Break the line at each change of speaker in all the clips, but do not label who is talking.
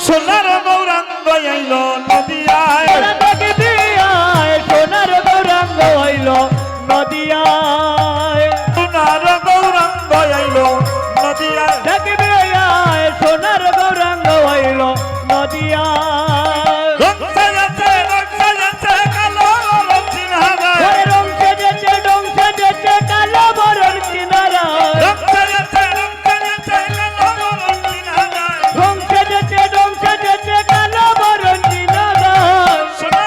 সোনার গৌরাঙ্গ আইল নদিয়ায়
দেখবি আয় সোনার গৌরাঙ্গ হইল নদিয়ায়
সোনার গৌরাঙ্গ আইল নদিয়ায়
দেখবি আয় সোনার গৌরাঙ্গ হইল নদিয়ায়
রং সাজাচ্ছে কালো রং চিনহারায়
রং সেজেছে কালো বরণ কিনারায়
রং সাজাচ্ছে কালো রং চিনহারায়
রং সেজেছে কালো বরণ কিনারায়
সোনার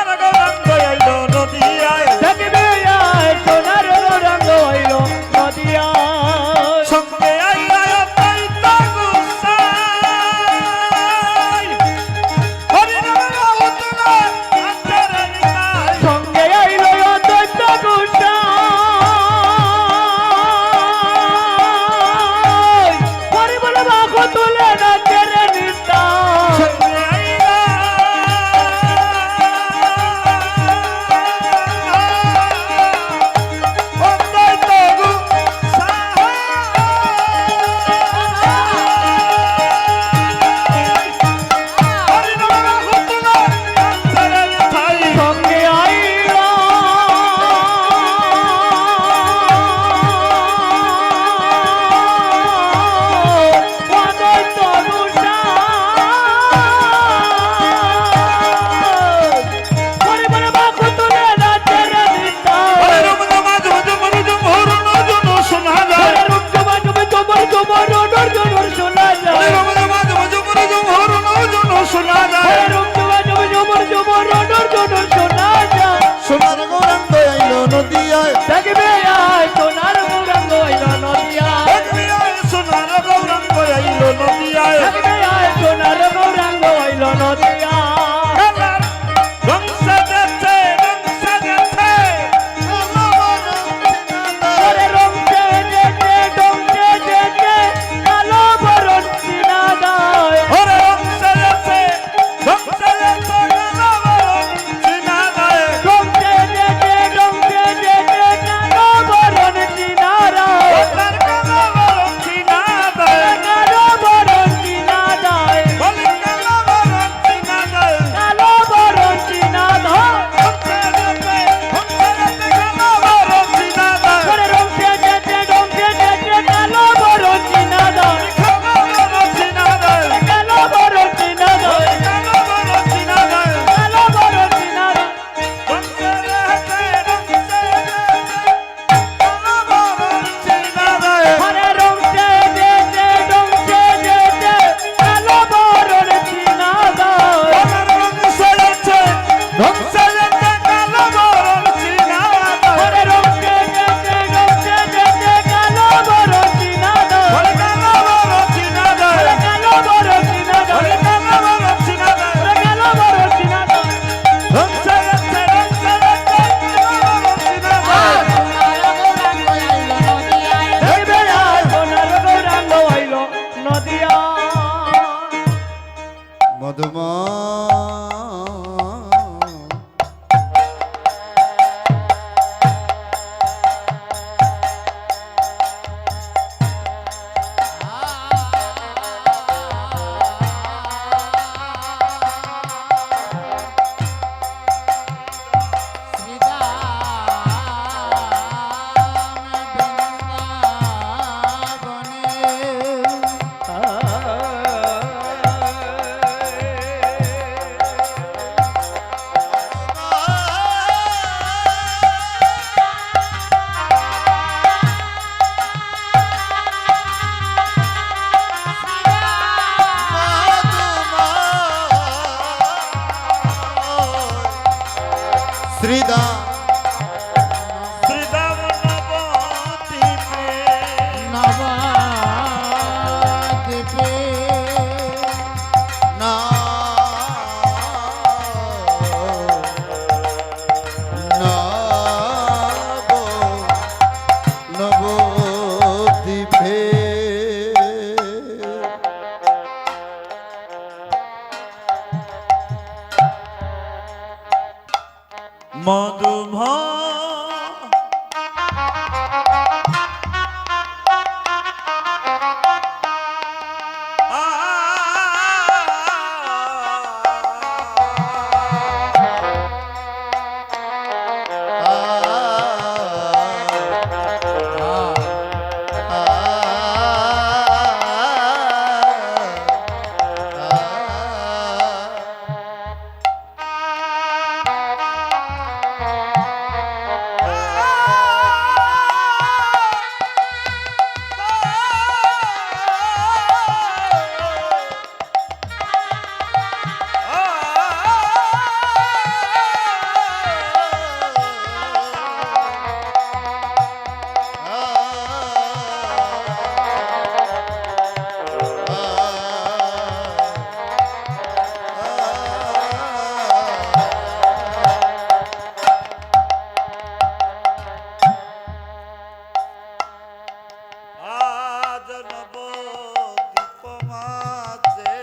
নবদ্বীপ মাঝে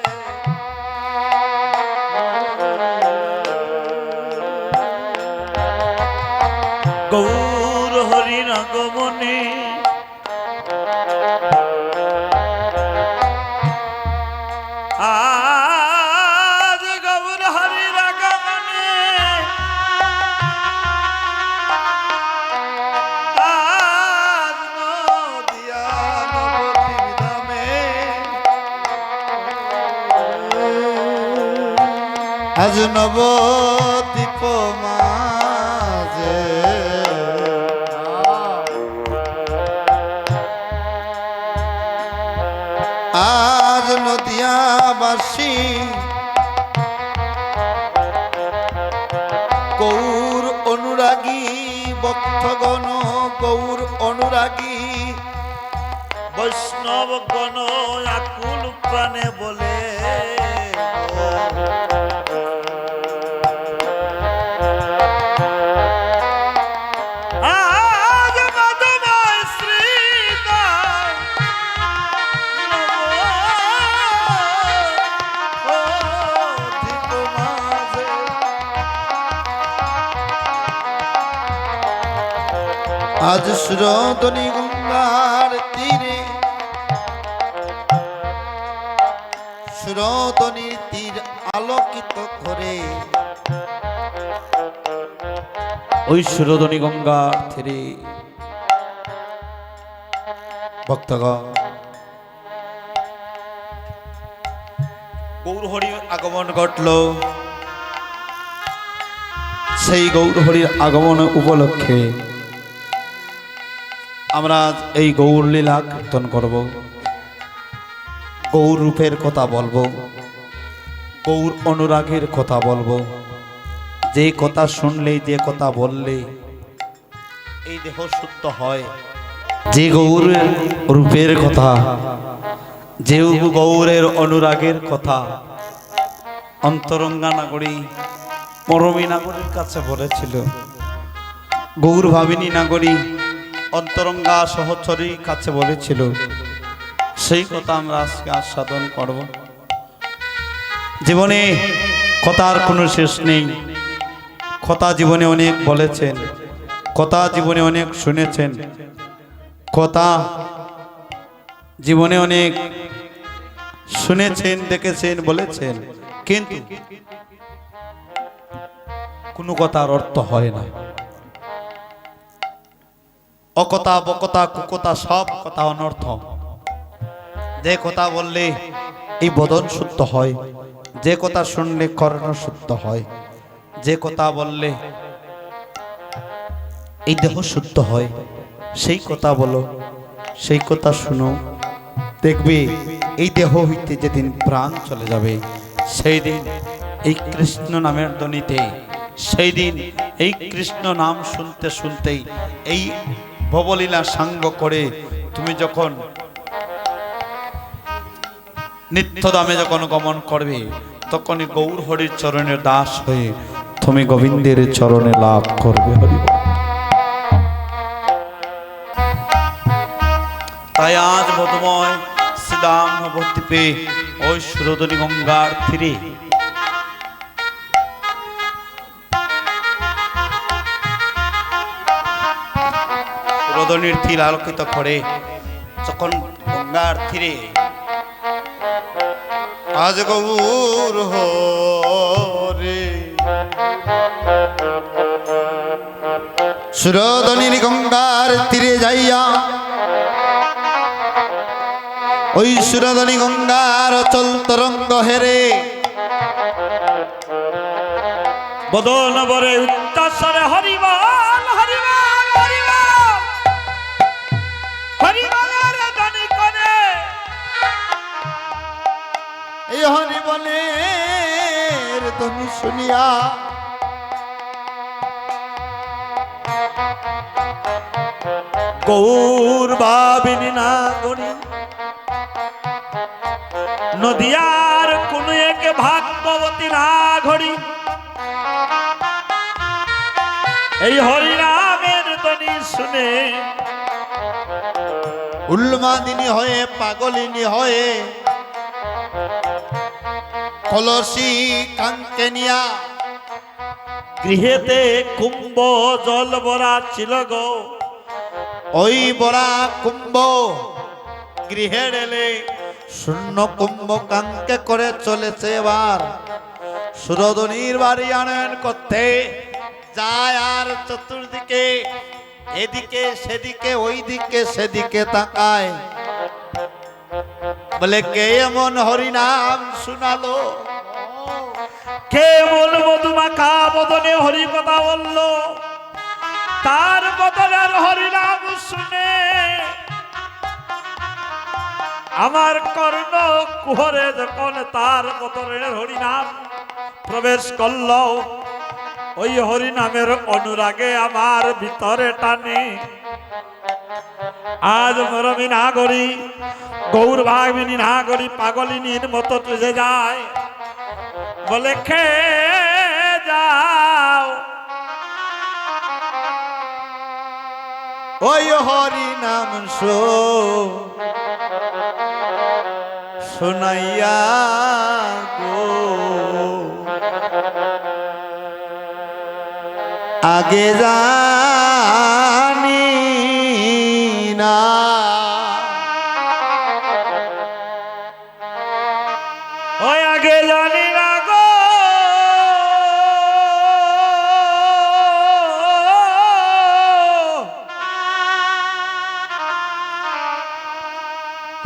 গৌর হরির আগমনে আজ গৌর হরির আগমনে
আজ নদিয়া নবদ্বীপ ধামে আজ নবদ্বীপ মাঝে আজ নদিয়াবাসী গৌর অনুরাগী ভক্তগণ গৌর অনুরাগী
বৈষ্ণব গণ আকুল প্রাণে বলে আজ মদনায় শ্রীদায়
নবদ্বীপ মাঝে আজ সুরতনী গঙ্গার তীরে সুরতনীর তীর আলোকিত করে
ওই সুরধনী গঙ্গা তীরে
ভক্তগণ
গৌর হরির আগমন ঘটল। সেই গৌর হরির আগমন উপলক্ষে আমরা আজ এই গৌর লীলা কীর্তন করব, গৌর রূপের কথা বলবো, গৌর অনুরাগের কথা বলবো। যে কথা শুনলে যে কথা বললে এই দেহ শুদ্ধ হয়। যে গৌরের রূপের কথা, যে গৌরের অনুরাগের কথা অন্তরঙ্গা নাগরী মরমী নাগরীর কাছে বলেছিল, গৌর ভাবিনী নাগরী অন্তরঙ্গা সহচরীর কাছে বলেছিল, সেই কথা আমরা আজকে আস্বাদন করব। জীবনে কথার কোনো শেষ নেই। কথা জীবনে অনেক বলেছেন, কথা জীবনে অনেক শুনেছেন, কথা জীবনে অনেক শুনেছেন, দেখেছেন, বলেছেন, কিন্তু কোনো কথার অর্থ হয় না। অকথা বকথা কুকথা সব কথা অনর্থ। যে কথা বললে এই বদন শুদ্ধ হয়, যে কথা শুনলে কর্ণ শুদ্ধ হয়, যে কথা বললে এই দেহ শুদ্ধ হয়, সেই কথা বলো, সেই কথা শুনো। দেখবে এই দেহ হইতে যেদিন প্রাণ চলে যাবে, সেই দিন এই কৃষ্ণ নামের ধ্বনিতে, সেই দিন এই কৃষ্ণ নাম শুনতে শুনতেই এই ভবলীলা সাঙ্গ করে তুমি যখন নিত্যধামে যখন গমন করবে, তখনই গৌর হরির চরণের দাস হয়ে তুমি গোবিন্দের চরণে লাভ করবে। হরি বল। তাই আজ বোধময় শ্রীদাম নবদ্বীপে ওই সুরধনী গঙ্গার তীরে সুরধনীর তীর আলোকিত করে যখন গঙ্গার তীরে
আজ গৌর হরে সুরধনীর গঙ্গার তীরে যাইয়া ওই সুরধনী গঙ্গার অচল তরঙ্গ হেরে
বদন বরে উত্তাসরে হরিবল হরিবল হরিবল হরিবলের ধ্বনি করে
এই হরি বলের ধ্বনি শুনিয়া
গৌর ভাবিনী নাগরী নদিয়ার কোন এক ভাগবতী নাগরী এই হরিনামের ধ্বনি শুনে
উন্মাদিনী হয়ে পাগলিনী হয়ে কলসি কাঙ্কে নিয়া
গৃহেতে কুম্ভ জল ভরা ছিল গো।
ওই বড়া কুম্ভ গৃহে এলে শূন্য কুম্ভ কাঙ্কে করে চলেছে। এবার সুরধনির বাড়ি আনয়ন করতে যায় আর চতুর্দিকে এদিকে সেদিকে ওই দিকে সেদিকে তাকায়, বলে কে এমন হরিনাম শুনালো,
কে মন মধুমাখা বদনে হরি কথা বলল, তার বদলে আর হরিনাম শুনে আমার কর্ণ কুহরে যখন তার বদলে হরিনাম প্রবেশ করল, ওই হরিনামের অনুরাগে আমার ভিতরে টানে। আজ মরমি না করি, গৌর ভাগিনী না করি, পাগলিনীর মতো তুঝে যায়, বলে খেয়ে যাও।
ওই হরিনাম শোনাইয়া গো আগে জানি না,
ওই আগে জানি না গো,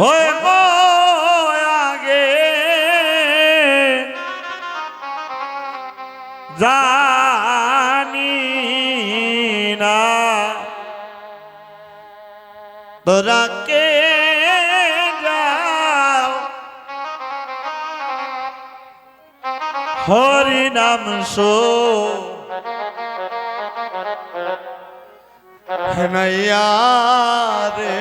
ওই গো আগে জানি না,
তোরা
কে যাও হরি নাম
হেনাইয়া রে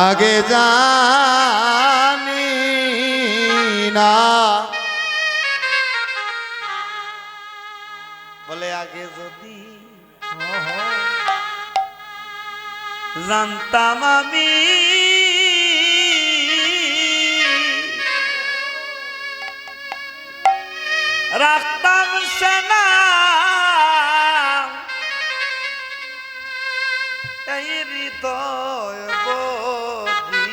আগে জানি না, বলে আগে যদি
জানতাম আমি রাখতাম সেনা
এই হৃদয় বদি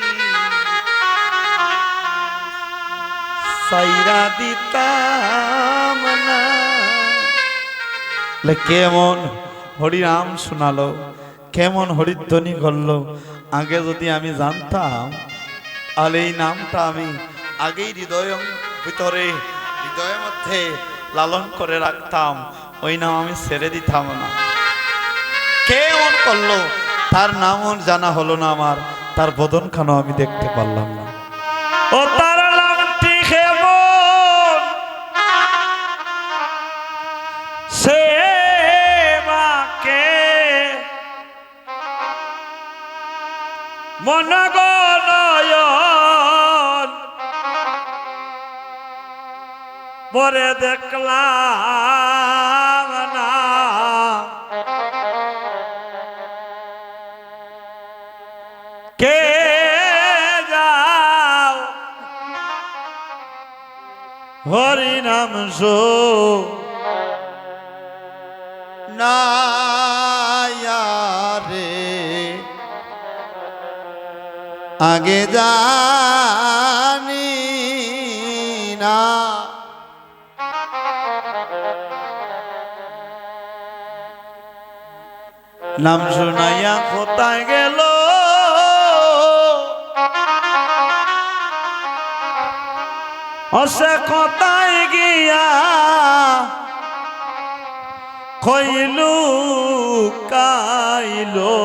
সাইরা দিতাম না।
কেমন হরিনাম শোনালো, কেমন হরিধ্বনি করলো, আগে যদি আমি জানতাম তাহলে এই নামটা আমি আগেই হৃদয়ের ভিতরে হৃদয়ের মধ্যে লালন করে রাখতাম, ওই নাম আমি ছেড়ে দিতাম না। কেমন করলো, তার নামও জানা হলো না আমার, তার বদনখানাও আমি দেখতে পারলাম না।
ও তার নামটি কেমন, সে মাকে মনগনয়ন পরে দেখলাম না, কে যাও হরিনাম
নায়া রে আগে জানি না,
নাম শুনাইয়া কোথায় গেল, সে কোথায় গিয়া কইলু কাইলো,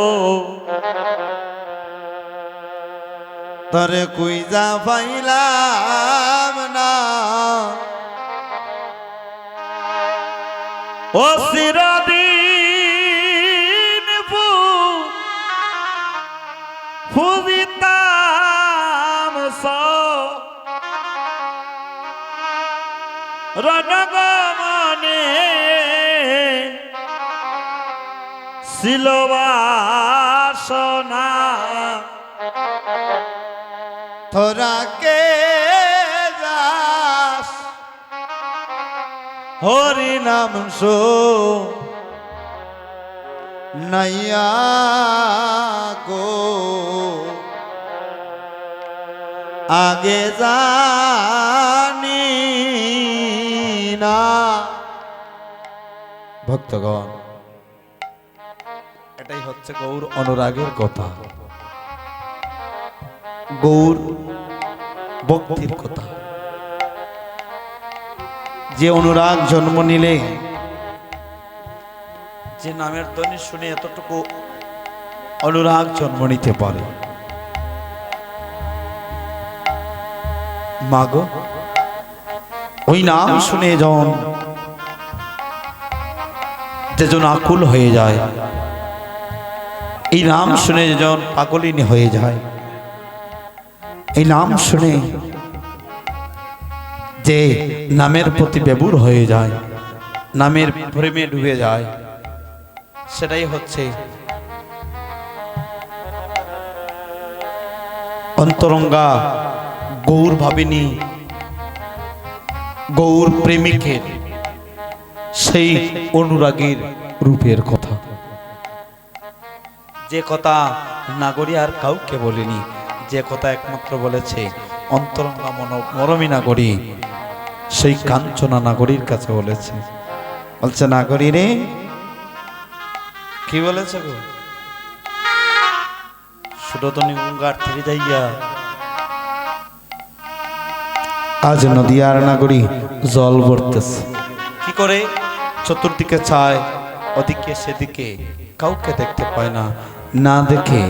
তরে কুইজা পাইলাম না,
ও চিরদিন ফুদিতাম রণগমনে ছিল বাসনা
তোরা কে যাস হরি নাম সো নাইয়া গো আগে জানি না।
ভক্তগণ, এটাই হচ্ছে গৌর অনুরাগের কথা, গৌর ভক্তির কথা। যে অনুরাগ জন্ম নিলে, যে নামের ধ্বনি শুনে এতটুকু অনুরাগ জন্ম নিতে পারে, মাগো ওই নাম শুনে যেজন আকুল হয়ে যায়, এই নাম শুনে যেজন পাগলিনী হয়ে যায়, এই নাম শুনে যে নামের প্রতি বেবুর হয়ে যায়, নামের প্রেমে ডুবে যায়, সেটাই হচ্ছে অন্তরঙ্গা গৌর ভাবিনী, গৌর প্রেমিকের সেই অনুরাগীর রূপের কথা। যে কথা নাগরী আর কাউকে বলেনি, যে কথা একমাত্র বলেছে অন্তরঙ্গা মরমী নাগরী, সেই কাঞ্চনা নাগরীর কাছে বলেছে। বলছে, নাগরী রে, কি বলেছে গো? সুরতনী গঙ্গার তীরে যাইয়া আজ নদিয়ার নাগরী জল ভরতেছে। কি করে? চতুর্দিকে চায়, ওদিকে সেদিকে, কাউকে দেখতে পায় না। না দেখে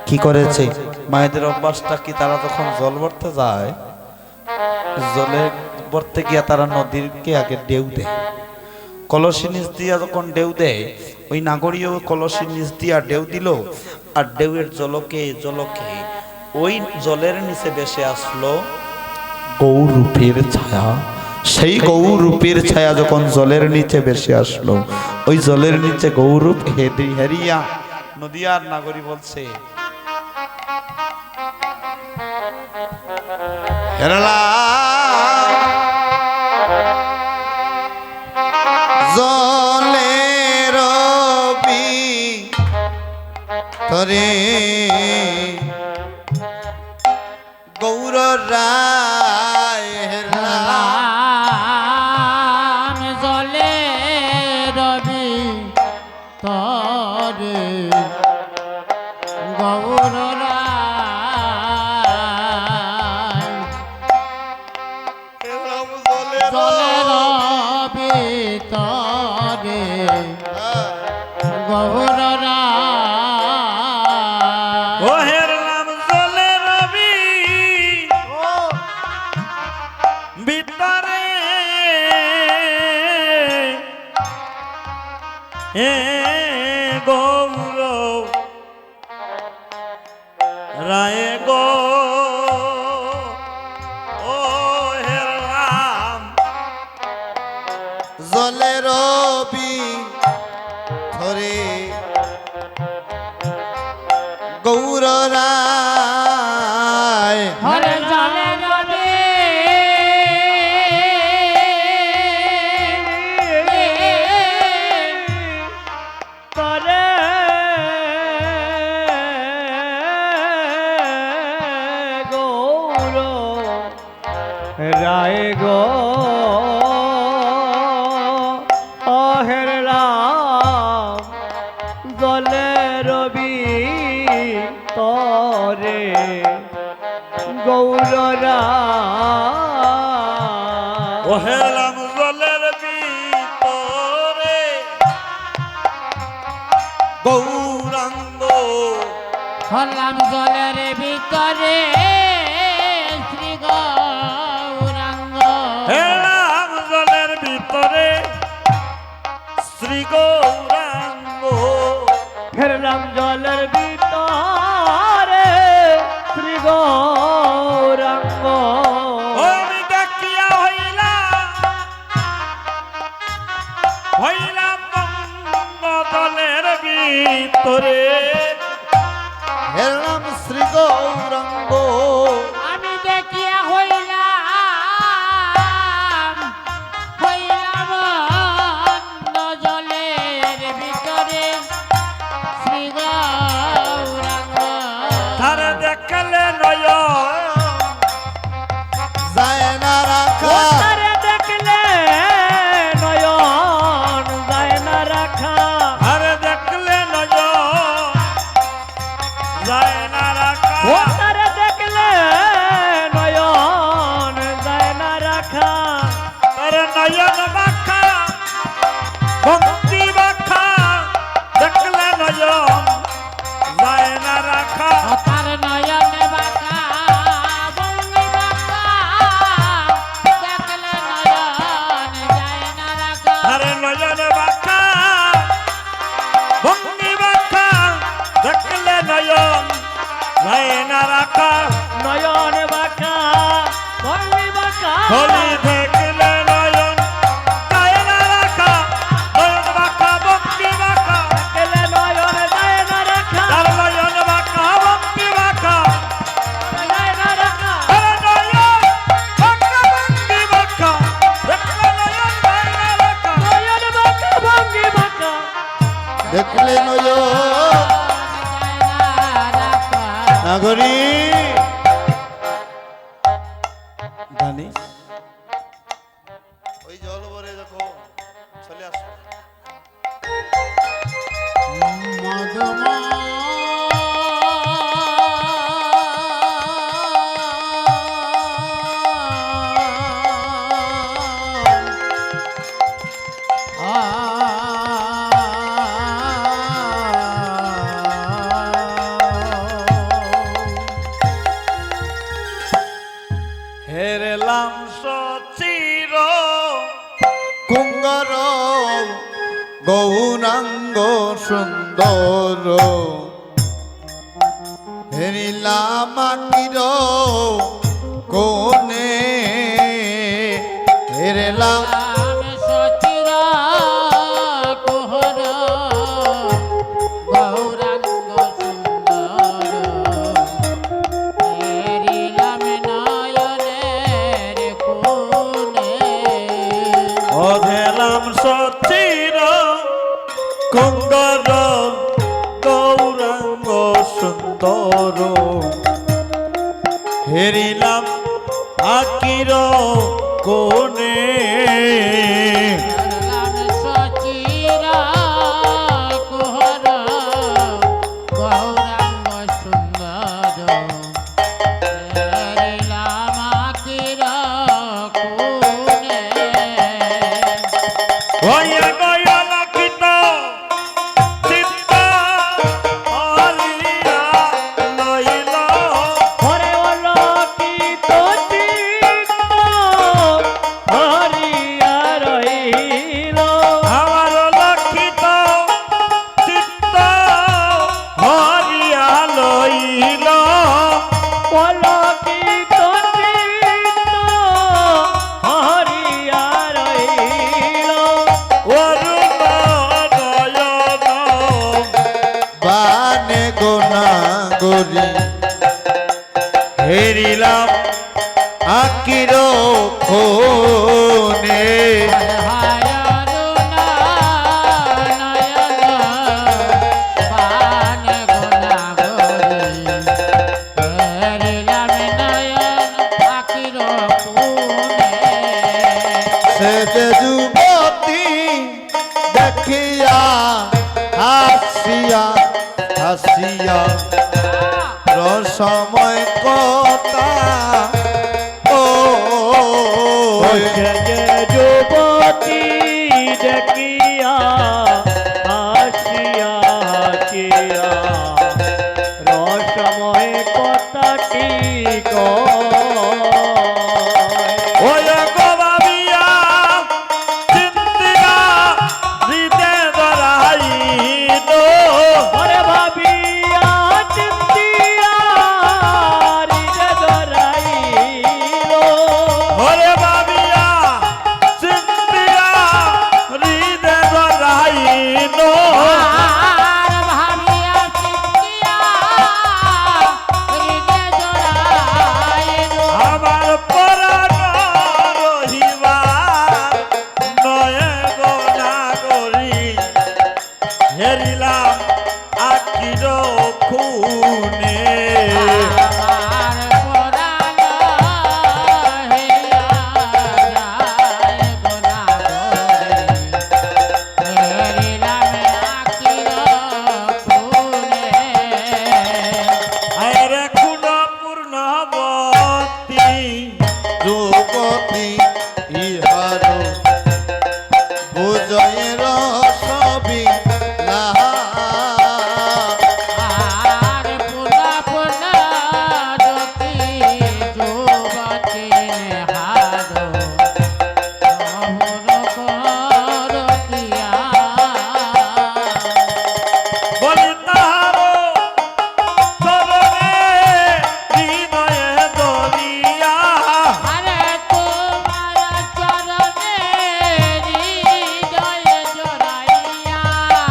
কি করেছে? মায়েদের অভ্যাসটা কি, তারা যখন জল ভরতে যায়, জলে ভরতে গিয়া তারা নদীরকে আগে ঢেউ দেয়। কলসি নিচ দিয়া যখন ঢেউ দেয়, ওই নাগরীও কলসি নিচ দিয়া ঢেউ দিল, আর ঢেউয়ের জলকে ওই জলের নিচে ভেসে আসলো গৌরূপের ছায়া। সেই গৌরূপের ছায়া যখন জলের নিচে ভেসে আসলো, ওই জলের নিচে গৌরূপ হেরিয়া নদিয়ার নাগরী বলছে,
জলের ভিতরে গৌর রায়
হেরলাম জলের ভিতরে গৌর রায়, জলের ভিতরে গৌর রায়।
ও হেরলাম জলের ভিতরে এ গৌর রায় গো, ও হেরলাম
জলের ভিতরে গৌর রায়
হরে জলের ভিতরে গৌর রায় গো, হেরলাম জলের ভিতরে গৌর রায়।
ও হেরলাম জলের ভিতরে গৌরাঙ্গ,
হলাম জলের ভিতরে শ্রী গৌরাঙ্গ,
হেরলাম জলের ভিতরে শ্রী গৌরাঙ্গ,
হেরলাম জলের ভিতরে শ্রী গৌরাঙ্গ।
ও আমি দেখিয়া হইলাম জলের ভিতরে
হেরলাম শ্রী গৌরাঙ্গ
আমি দেখিয়া হইলাম অন্য জলের ভিতরে শ্রী গৌরাঙ্গ
তার দেখলে নয়
যায় না রাখা
তারে দেখলে নয়ন যায় না রাখা
আর দেখলে নয় যায় না রাখা
ও তারে দেখলে নয়ন যায় না রাখা
তার নয়ন বাখা ভক্তি বাখা দেখলে নয়ন যায় না রাখা
তার নয়ন বাঁকা ভঙ্গি বাঁকা দেখলে নয়ন যায় না রাখা
তার নয়ন বাখা ভক্তি বাখা দেখলে নয়ন যায় না রাখা
নয়ন বাঁকা ভঙ্গি বাঁকা
হলি দেখলে নয়ন যায় না রাখা নয়ন বাখা ভক্তি বাখা
দেখলে নয়ন যায় না রাখা
তার নয়ন বাখা ভক্তি বাখা
যায় না রাখা
তার নয়ন বাখা ভক্তি বাখা দেখলে নয়ন যায় না রাখা
নয়ন বাঁকা ভঙ্গি বাঁকা
দেখলে নয় নাগরী
জানিস
ওই জল ভরে দেখো চলে আসো
হেরলাম সচির
কুঙ্গর গৌরাঙ্গ সুন্দর হেরিলাম আকির কোনে হেরলাম
আমি সচিরা কোহর গৌরাঙ্গ সুন্দর এরিলাম নয়নের কোণে
অধেরাম সচির কুঙ্গর গৌরাঙ্গ সুন্দর হেরিলাম আকির কোনে
এরিলাম সচিরা কোহর গৌরাঙ্গ সুন্দর এরিলাম আকির কোণে
হইয়া গয়াল কিত চিত্ত হলিয়া লইল
ঘরে অলকিত চিত্ত হরিয়া রহিল
আমার লক্ষিত চিত্ত হরিয়া লইল
অলকিত চিত্ত হরিয়া রহিল
অরুণ নয়ন
বানে গোনাগরি
হেরিলাম
আকির কোনে সে যে যুবতী দেখিয়া হাসিয়া হাসিয়া রসময় কথা ও
যুবতী দেখিয়া হাসিয়া হাসিয়া রসময় কথাটি
ওই গোবাবিয়া চিন্তিয়া হৃদে ধরাইল
ওরে ভাবিয়া চিন্তিয়া হৃদে ধরাইল
ওরে বাবিয়া চিন্তিয়া হৃদে ধরাইল
আর ভাবিয়া
আকির খুনে আরে খুন পূর্ণবতী
যুবতী ইহার বুঝয়ের সবই লাহা
বলি তাহার চরণে হৃদয়ে দরিয়া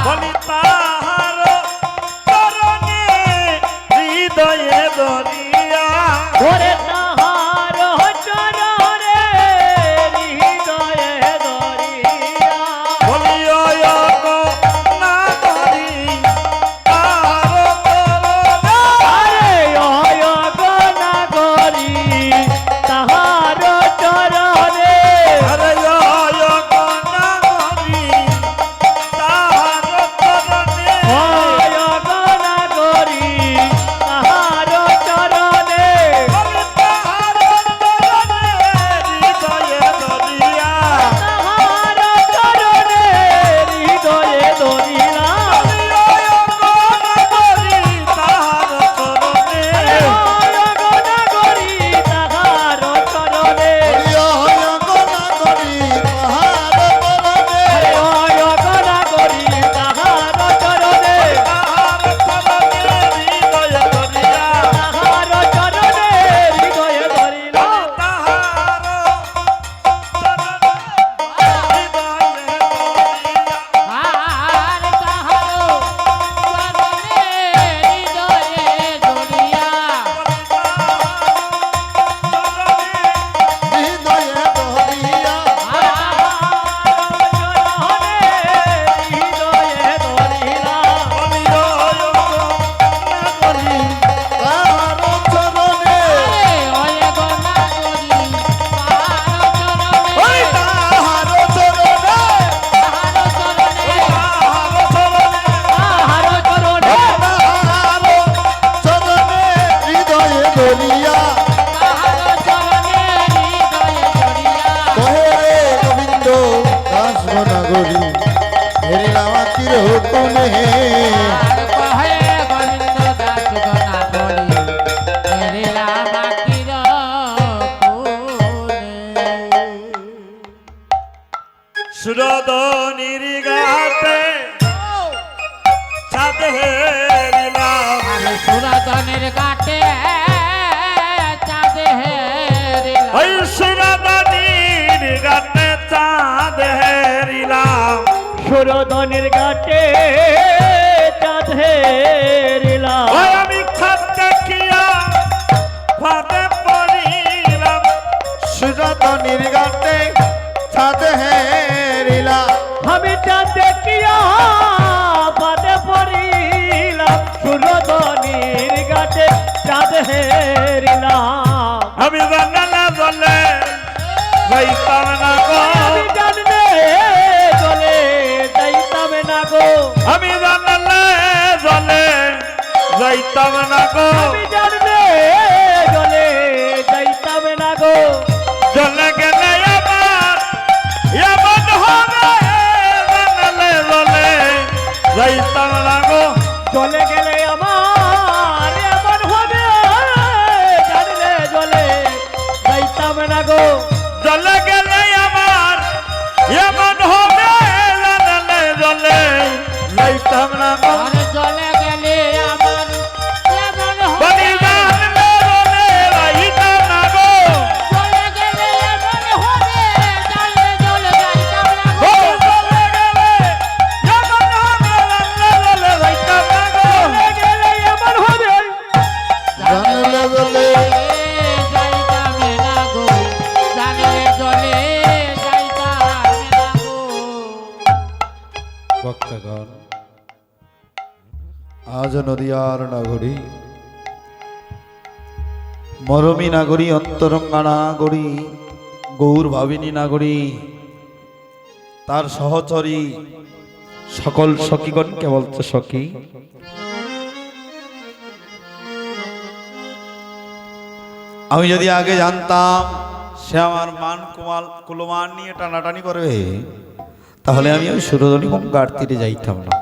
বলি তাহার চরণে হৃদয়ে দরিয়া
ওরে তাহার চরণে হৃদয়ে দরিয়া
বলি ওয় গো না ধরি তাহার চরণে
আরে অয় গনা গরি তাহার চরণে
আরে ওয় গো না ধরি তাহার চরণে
অয় গনা গরি তাহার চরণে
বলি তাহার চরণে হৃদয়ে দরিয়া
তাহার চরণে হৃদয়ে দরিলা
বলি ওয় গো না ধরি তাহার চরণে
অয় গনা গরি তাহার চরণে
হরিয় গনা করি তাহার বলনে
অয় গনা গরি তাহার চরণে
তাহার চরণে হৃদয়ে দরিয়া
তাহার চরণে হৃদয়ে ধরিল
তাহার চরণে হৃদয়ে দরিয়া
হৃদয়ে ধরিয়া তাহার চরণে ওই তাহার চরণে তাহার চরণে হৃদয়ে ধরিয়া কহে রে গোবিন্দ দাস নগরী হেরিলাম আতির হুকুমে
সুরদনির গাতে চাঁদ হেরিলাম
সুরাতনের ঘাটে চাঁদে হেরিলাম
ওই সুরদনির গাতে চাঁদ হেরিলাম
সুরদনের ঘাটে চাঁদ হেরিলাম
ওই আমি খাদ দেখিয়া ফাঁদে পড়িলাম
সুরতনির গাতে ছাদ হেরিলা
আমি চাঁদ দেখিয়া বাদে পড়িলাম সুরদনির ঘাটে চাঁদ হেরিলাম
আমি জানালা জলে যাইতাম না গো
আমি জানলে চলে যাইতাম না গো
আমি জানালে জলে যাইতাম না গো
আমি জানলে চলে যাইতাম না গো
জলে গেলে আবার এমন হবে জানালে জলে যাইতাম না গো
চলে গেলে আমার এমন হবে জানলে চলে যাইতাম না গো
জলে গেলে আমার এমন হবে জানালে জলে যাইতাম না গো
আর চলে গেলে আমার এমন
বলি
হবে
জানলে জলে যাইতাম না গো
চলে গেলে এমন হবে জানলে চলে যাইতাম না
ও
গো
জলে গেলে এমন হবে জানলে জলে যাইতাম না গো
চলে গেলে এমন হবে
জানলে বলে
যাইতাম না গো জানলে চলে যাইতাম না গো
ভক্তগণ আজ নদিয়ার নগরী
মরমী নাগরী, অন্তরঙ্গা নাগরী, গৌর ভাবিনী নাগরী, তার সহচরী সকল সখীগণকে বলছে সখী, আমি যদি আগে জানতাম সে আমার মান কুলমান নিয়ে টানাটানি করবে, তাহলে আমি ওই সুরধনী গঙ্গার তীরে যাইতাম না।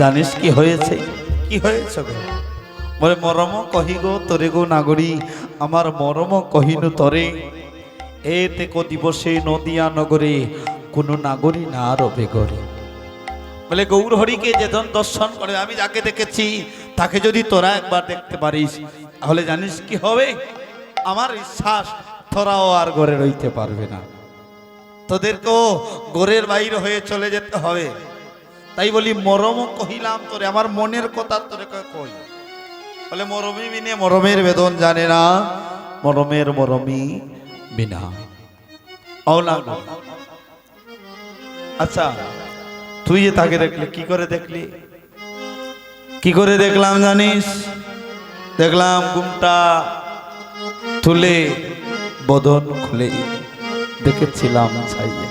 জানিস কি হয়েছে? কি হয়েছে গো? বলে মরম কহি গো তরে গো নাগরী, আমার মরম কহিনু তরে, এতে কো দিবসে নদিয়া নগরে কোনো নাগরী না রবে গরে। বলে গৌর হরিকে যেজন দর্শন করে, আমি যাকে দেখেছি তাকে যদি তোরা একবার দেখতে পারিস, তাহলে জানিস কি হবে? আমার বিশ্বাস তোরাও আর গড়ে রইতে পারবে না, তোদেরকেও গড়ের বাইরে হয়ে চলে যেতে হবে। তাই বলি মরম কহিলাম তোরে, আমার মনের কথা তোরে কই। বলে মরমী বিনে মরমের বেদন জানে না, মরমের মরমী বিনা অলা। আচ্ছা তুই যে তাকে দেখলি, কি করে দেখলি? কি করে দেখলাম জানিস? দেখলাম ঘুমটা তুলে বদন খুলে দেখেছিলাম ছাইয়া।